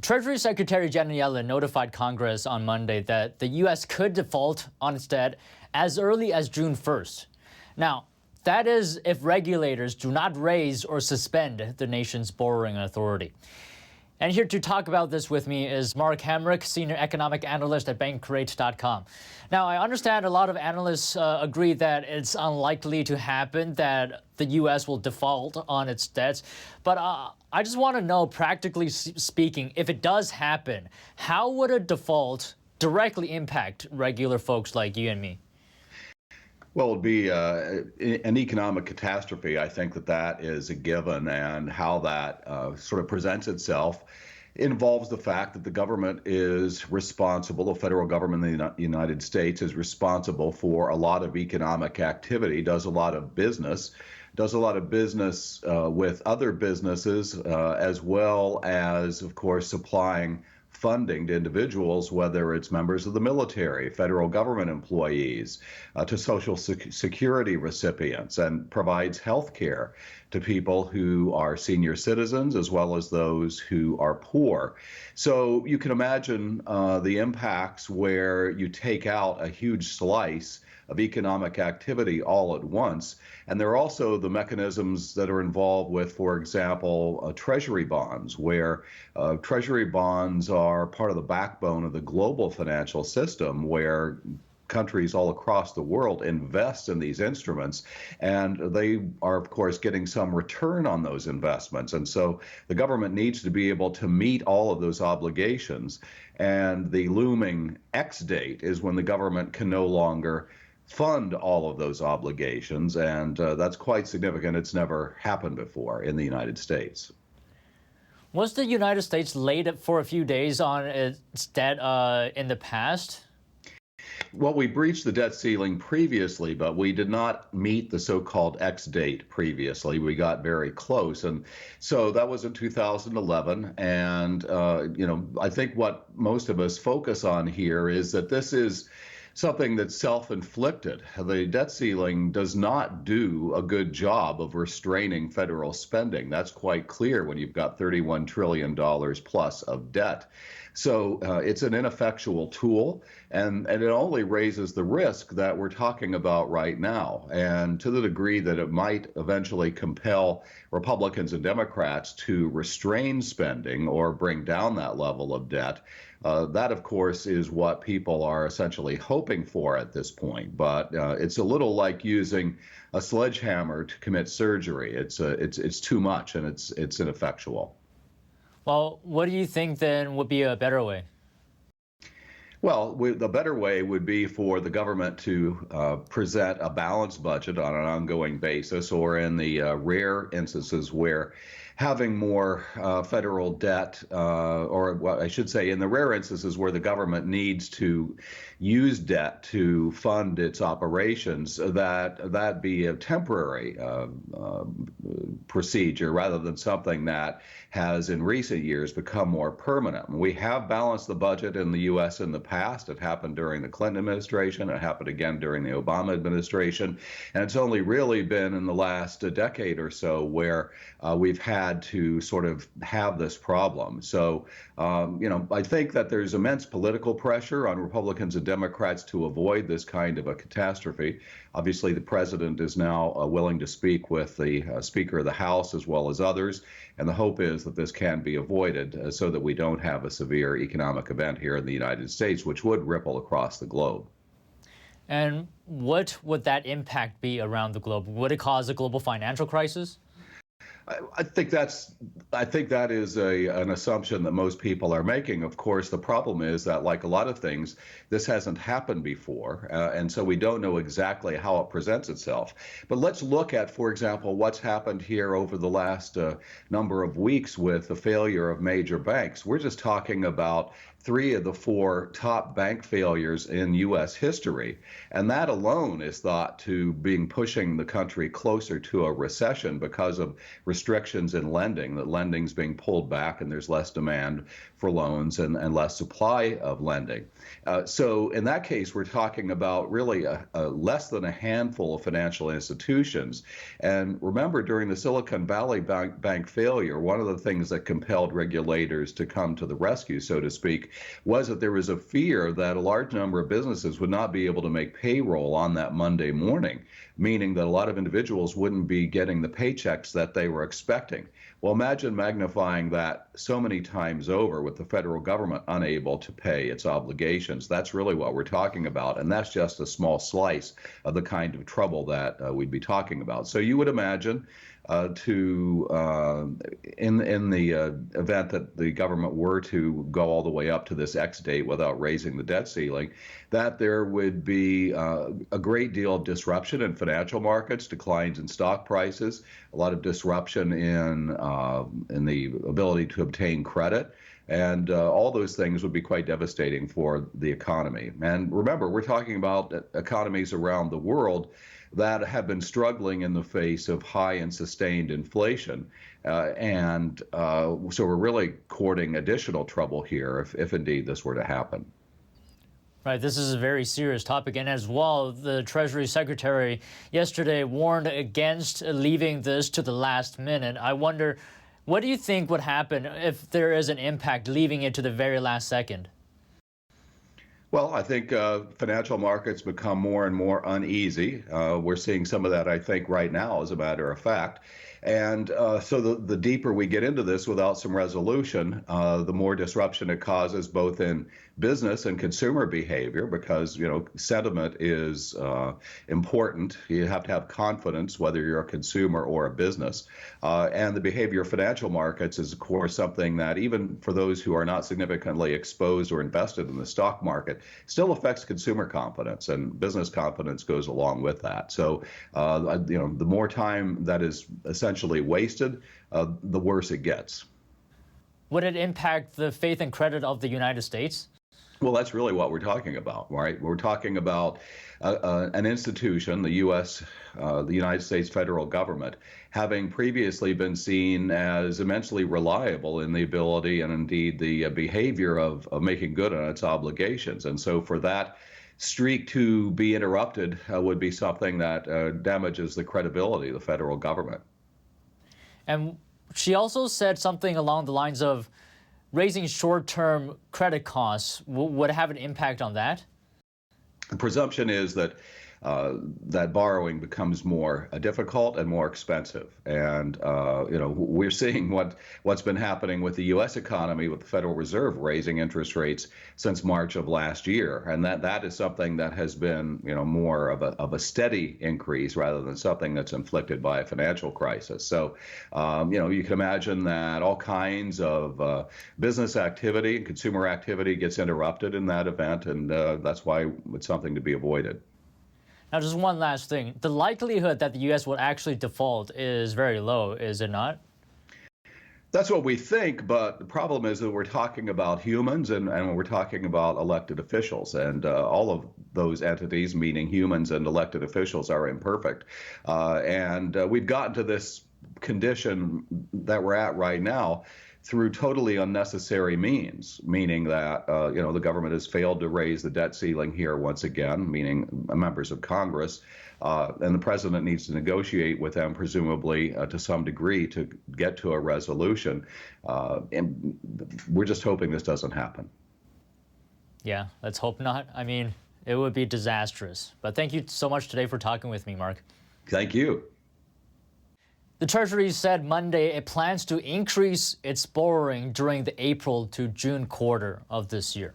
Treasury Secretary Janet Yellen notified Congress on Monday that the U.S. could default on its debt as early as June 1st. Now, that is if regulators do not raise or suspend the nation's borrowing authority. And here to talk about this with me is Mark Hamrick, Senior Economic Analyst at Bankrate.com. Now, I understand a lot of analysts agree that it's unlikely to happen that the U.S. will default on its debts. But I just want to know, practically speaking, if it does happen, how would a default directly impact regular folks like you and me? Well, it would be an economic catastrophe. I think that is a given, and how that sort of presents itself involves the fact that the government is responsible, the federal government in the United States is responsible for a lot of economic activity, does a lot of business with other businesses, as well as, of course, supplying funding to individuals, whether it's members of the military, federal government employees, to Social Security recipients, and provides health care to people who are senior citizens as well as those who are poor. So you can imagine the impacts where you take out a huge slice of economic activity all at once. And there are also the mechanisms that are involved with, for example, Treasury bonds, where Treasury bonds are part of the backbone of the global financial system, where countries all across the world invest in these instruments, and they are, of course, getting some return on those investments. And so the government needs to be able to meet all of those obligations. And the looming X date is when the government can no longer fund all of those obligations, and that's quite significant. It's never happened before in the United States. Was the United States late for a few days on its debt in the past? Well, we breached the debt ceiling previously, but we did not meet the so-called X date previously. We got very close. And so that was in 2011. And, I think what most of us focus on here is that this is something that's self-inflicted. The debt ceiling does not do a good job of restraining federal spending. That's quite clear when you've got $31 trillion plus of debt. So it's an ineffectual tool, and it only raises the risk that we're talking about right now. And to the degree that it might eventually compel Republicans and Democrats to restrain spending or bring down that level of debt, that, of course, is what people are essentially hoping for at this point. But it's a little like using a sledgehammer to commit surgery. It's too much, and it's ineffectual. Well, what do you think then would be a better way? Well, the better way would be for the government to present a balanced budget on an ongoing basis, or in the rare instances where having more federal debt, or what I should say, in the rare instances where the government needs to use debt to fund its operations, that be a temporary procedure rather than something that has in recent years become more permanent. We have balanced the budget in the U.S. in the past. It happened during the Clinton administration. It happened again during the Obama administration. And it's only really been in the last decade or so where we've had to sort of have this problem. So, I think that there's immense political pressure on Republicans and Democrats to avoid this kind of a catastrophe. Obviously, the president is now willing to speak with the Speaker of the House as well as others. And the hope is that this can be avoided so that we don't have a severe economic event here in the United States, which would ripple across the globe. And what would that impact be around the globe? Would it cause a global financial crisis? I think that is an assumption that most people are making. Of course, the problem is that, like a lot of things, this hasn't happened before, and so we don't know exactly how it presents itself. But let's look at, for example, what's happened here over the last number of weeks with the failure of major banks. We're just talking about 3 of the 4 top bank failures in U.S. history. And that alone is thought to be pushing the country closer to a recession because of restrictions in lending, that lending's being pulled back and there's less demand for loans and less supply of lending. So in that case, we're talking about really less than a handful of financial institutions. And remember, during the Silicon Valley Bank failure, one of the things that compelled regulators to come to the rescue, so to speak, was that there was a fear that a large number of businesses would not be able to make payroll on that Monday morning, meaning that a lot of individuals wouldn't be getting the paychecks that they were expecting. Well, imagine magnifying that so many times over with the federal government unable to pay its obligations. That's really what we're talking about, and that's just a small slice of the kind of trouble that we'd be talking about. So you would imagine in the event that the government were to go all the way up to this X date without raising the debt ceiling, that there would be a great deal of disruption in financial markets, declines in stock prices, a lot of disruption in the ability to obtain credit. And all those things would be quite devastating for the economy. And remember, we're talking about economies around the world that have been struggling in the face of high and sustained inflation. So we're really courting additional trouble here if indeed this were to happen. Right, this is a very serious topic. And as well, the Treasury Secretary yesterday warned against leaving this to the last minute. I wonder, what do you think would happen if there is an impact leaving it to the very last second? Well, I think financial markets become more and more uneasy. We're seeing some of that, I think, right now, as a matter of fact. And so the deeper we get into this without some resolution, the more disruption it causes both in business and consumer behavior, because, sentiment is important. You have to have confidence, whether you're a consumer or a business. And the behavior of financial markets is, of course, something that even for those who are not significantly exposed or invested in the stock market, still affects consumer confidence, and business confidence goes along with that. So, the more time that is essentially wasted, the worse it gets. Would it impact the faith and credit of the United States? Well, that's really what we're talking about, right? We're talking about an institution, the United States federal government, having previously been seen as immensely reliable in the ability and indeed the behavior of making good on its obligations. And so for that streak to be interrupted would be something that damages the credibility of the federal government. And she also said something along the lines of raising short-term credit costs would have an impact on that? The presumption is that that borrowing becomes more difficult and more expensive. And, we're seeing what's been happening with the U.S. economy, with the Federal Reserve raising interest rates since March of last year. And that is something that has been, more of a steady increase rather than something that's inflicted by a financial crisis. So, you can imagine that all kinds of business activity and consumer activity gets interrupted in that event. And that's why it's something to be avoided. Now, just one last thing. The likelihood that the U.S. will actually default is very low, is it not? That's what we think, but the problem is that we're talking about humans and we're talking about elected officials, and all of those entities, meaning humans and elected officials, are imperfect. And we've gotten to this condition that we're at right now through totally unnecessary means, meaning that, the government has failed to raise the debt ceiling here once again, meaning members of Congress, and the president needs to negotiate with them, presumably to some degree, to get to a resolution. And we're just hoping this doesn't happen. Yeah, let's hope not. I mean, it would be disastrous. But thank you so much today for talking with me, Mark. Thank you. The Treasury said Monday it plans to increase its borrowing during the April to June quarter of this year.